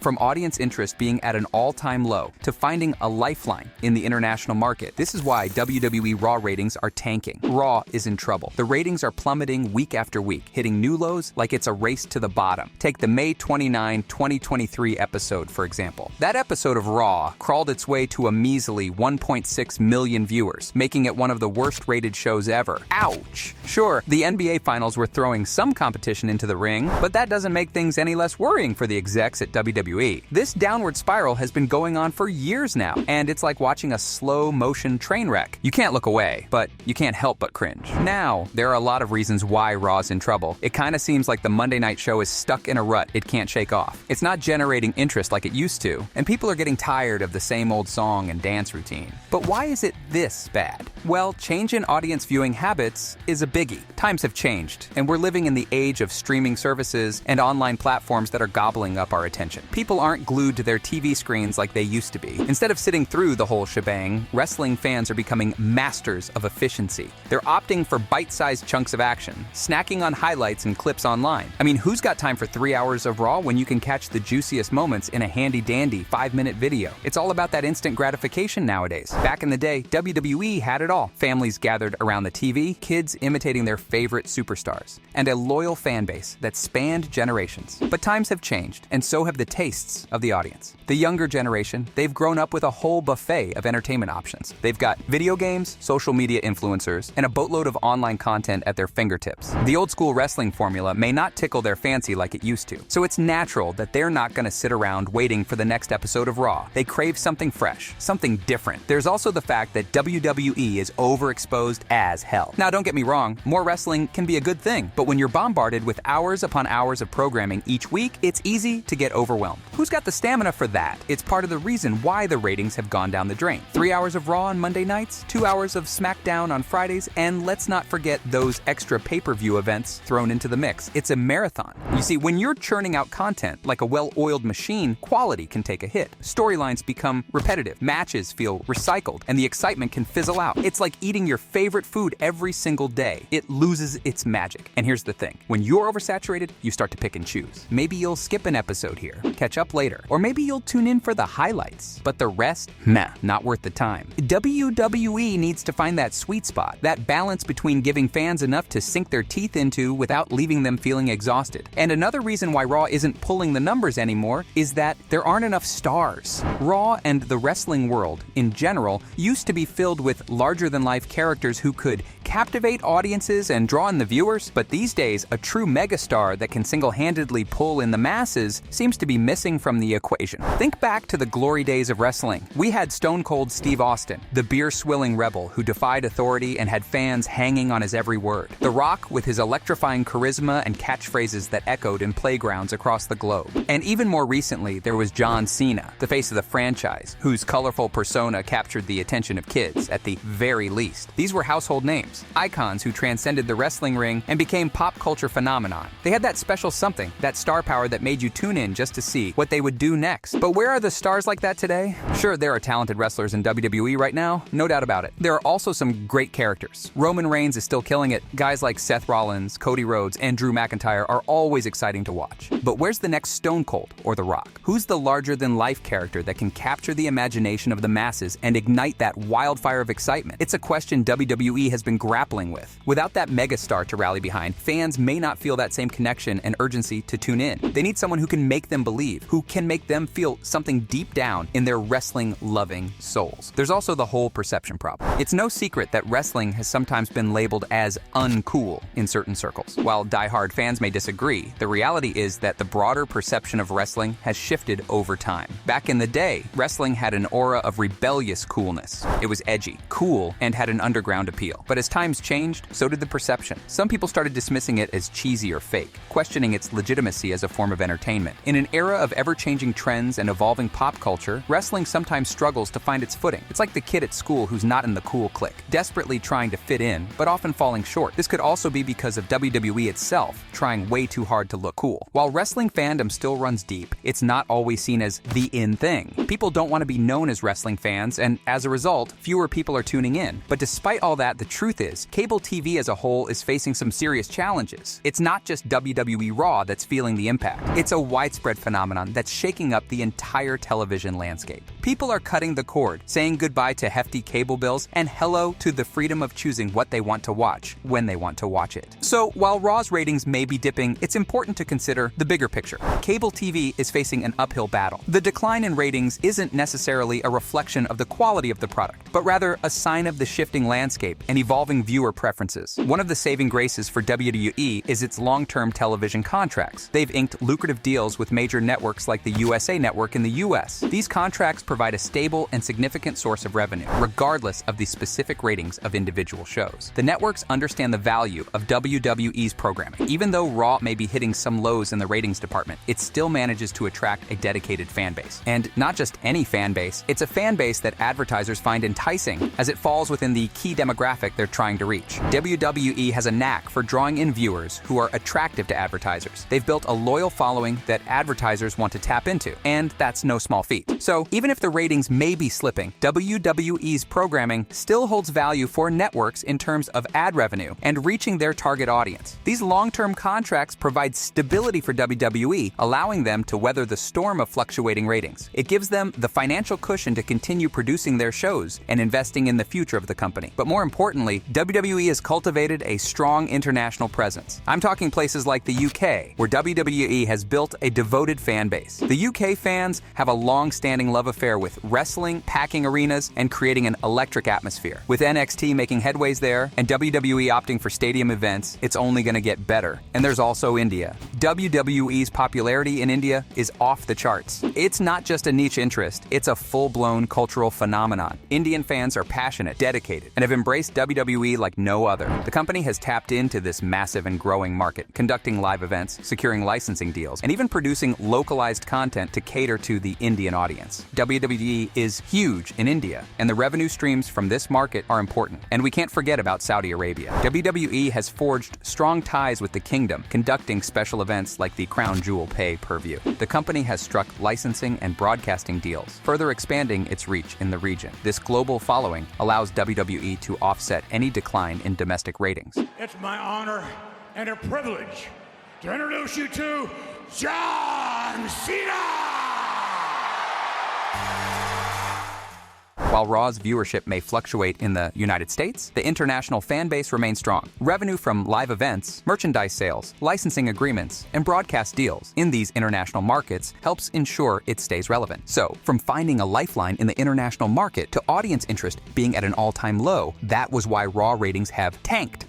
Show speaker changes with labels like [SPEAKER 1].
[SPEAKER 1] From audience interest being at an all-time low to finding a lifeline in the international market. This is why WWE Raw ratings are tanking. Raw is in trouble. The ratings are plummeting week after week, hitting new lows like it's a race to the bottom. Take the May 29, 2023 episode, for example. That episode of Raw crawled its way to a measly 1.6 million viewers, making it one of the worst-rated shows ever. Ouch! Sure, the NBA Finals were throwing some competition into the ring, but that doesn't make things any less worrying for the execs at WWE. This downward spiral has been going on for years now, and it's like watching a slow-motion train wreck. You can't look away, but you can't help but cringe. Now, there are a lot of reasons why Raw's in trouble. It kinda seems like the Monday night show is stuck in a rut it can't shake off. It's not generating interest like it used to, and people are getting tired of the same old song and dance routine. But why is it this bad? Well, change in audience viewing habits is a biggie. Times have changed, and we're living in the age of streaming services and online platforms that are gobbling up our attention. People aren't glued to their TV screens like they used to be. Instead of sitting through the whole shebang, wrestling fans are becoming masters of efficiency. They're opting for bite-sized chunks of action, snacking on highlights and clips online. I mean, who's got time for 3 hours of Raw when you can catch the juiciest moments in a handy-dandy 5-minute video? It's all about that instant gratification nowadays. Back in the day, WWE had it all. Families gathered around the TV, kids imitating their favorite superstars, and a loyal fan base that spanned generations. But times have changed, and so have the tastes of the audience. The younger generation, they've grown up with a whole buffet of entertainment options. They've got video games, social media influencers, and a boatload of online content at their fingertips. The old school wrestling formula may not tickle their fancy like it used to, so it's natural that they're not gonna sit around waiting for the next episode of Raw. They crave something fresh, something different. There's also the fact that WWE is overexposed as hell. Now, don't get me wrong, more wrestling can be a good thing, but when you're bombarded with hours upon hours of programming each week, it's easy to get overwhelmed. Who's got the stamina for that? It's part of the reason why the ratings have gone down the drain. 3 hours of Raw on Monday nights, 2 hours of SmackDown on Fridays, and let's not forget those extra pay-per-view events thrown into the mix. It's a marathon. You see, when you're churning out content like a well-oiled machine, quality can take a hit. Storylines become repetitive, matches feel recycled, and the excitement can fizzle out. It's like eating your favorite food every single day. It loses its magic. And here's the thing. When you're oversaturated, you start to pick and choose. Maybe you'll skip an episode here, catch up later, or maybe you'll tune in for the highlights. But the rest, meh, not worth the time. WWE needs to find that sweet spot, that balance between giving fans enough to sink their teeth into without leaving them feeling exhausted. And another reason why Raw isn't pulling the numbers anymore is that there aren't enough stars. Raw and the wrestling world, in general, used to be filled with larger-than-life characters who could captivate audiences and draw in the viewers, but these days, a true megastar that can single-handedly pull in the masses seems to be missing from the equation. Think back to the glory days of wrestling. We had Stone Cold Steve Austin, the beer-swilling rebel who defied authority and had fans hanging on his every word. The Rock with his electrifying charisma and catchphrases that echoed in playgrounds across the globe. And even more recently, there was John Cena, the face of the franchise, whose colorful persona captured the attention of kids, at the very least. These were household names, icons who transcended the wrestling ring and became pop culture phenomenon. They had that special something, that star power that made you tune in just to see what they would do next. But where are the stars like that today? Sure, there are talented wrestlers in WWE right now, no doubt about it. There are also some great characters. Roman Reigns is still killing it. Guys like Seth Rollins, Cody Rhodes, and Drew McIntyre are always exciting to watch. But where's the next Stone Cold or The Rock? Who's the larger-than-life character that can capture the imagination of the masses and ignite that wildfire of excitement? It's a question WWE has been grappling with. Without that megastar to rally behind, fans may not feel that same connection and urgency to tune in. They need someone who can make them believe, who can make them feel something deep down in their wrestling-loving souls. There's also the whole perception problem. It's no secret that wrestling has sometimes been labeled as uncool in certain circles. While die-hard fans may disagree, the reality is that the broader perception of wrestling has shifted over time. Back in the day, wrestling had an aura of rebellious coolness. It was edgy, cool, and had an underground appeal. But as times changed, so did the perception. Some people started dismissing it as cheesy or fake, questioning its legitimacy as a form of entertainment. In an era of ever-changing trends and evolving pop culture, wrestling sometimes struggles to find its footing. It's like the kid at school who's not in the cool clique, desperately trying to fit in, but often falling short. This could also be because of WWE itself trying way too hard to look cool. While wrestling fandom still runs deep, it's not always seen as the in thing. People don't want to be known as wrestling fans, and as a result, fewer people are tuning in. But despite all that, the truth is, cable TV as a whole is facing some serious challenges. It's not just WWE Raw that's feeling the impact. It's a widespread phenomenon that's shaking up the entire television landscape. People are cutting the cord, saying goodbye to hefty cable bills and hello to the freedom of choosing what they want to watch, when they want to watch it. So while Raw's ratings may be dipping, it's important to consider the bigger picture. Cable TV is facing an uphill battle. The decline in ratings isn't necessarily a reflection of the quality of the product, but rather a sign of the shifting landscape and evolving viewer preferences. One of the saving graces for WWE is its long-term television contracts. They've inked lucrative deals with major networks like the USA Network in the US. These contracts provide a stable and significant source of revenue, regardless of the specific ratings of individual shows. The networks understand the value of WWE's programming. Even though Raw may be hitting some lows in the ratings department, it still manages to attract a dedicated fan base. And not just any fan base, it's a fan base that advertisers find enticing, as it falls within the key demographic they're trying to reach. WWE has a knack for drawing in viewers who are attractive to advertisers. They've built a loyal following that advertisers want to tap into, and that's no small feat. So even if the ratings may be slipping, WWE's programming still holds value for networks in terms of ad revenue and reaching their target audience. These long-term contracts provide stability for WWE, allowing them to weather the storm of fluctuating ratings. It gives them the financial cushion to continue producing their shows and investing in the future of the company. But more importantly, WWE has cultivated a strong international presence. I'm talking places like the UK, where WWE has built a devoted fan base. The UK fans have a long-standing love affair with wrestling, packing arenas, and creating an electric atmosphere. With NXT making headways there and WWE opting for stadium events, it's only going to get better. And there's also India. WWE's popularity in India is off the charts. It's not just a niche interest, it's a full-blown cultural phenomenon. Indian fans are passionate, dedicated, and have embraced WWE like no other. The company has tapped into this massive and growing market, conducting live events, securing licensing deals, and even producing localized content to cater to the Indian audience. WWE is huge in India, and the revenue streams from this market are important. And we can't forget about Saudi Arabia. WWE has forged strong ties with the kingdom, conducting special events like the Crown Jewel pay-per-view. The company has struck licensing and broadcasting deals, further expanding its reach in the region. This global following allows WWE to offset any decline in domestic ratings.
[SPEAKER 2] It's my honor and a privilege to introduce you to John Cena!
[SPEAKER 1] While Raw's viewership may fluctuate in the United States, the international fan base remains strong. Revenue from live events, merchandise sales, licensing agreements, and broadcast deals in these international markets helps ensure it stays relevant. So, from finding a lifeline in the international market to audience interest being at an all-time low, that was why Raw ratings have tanked.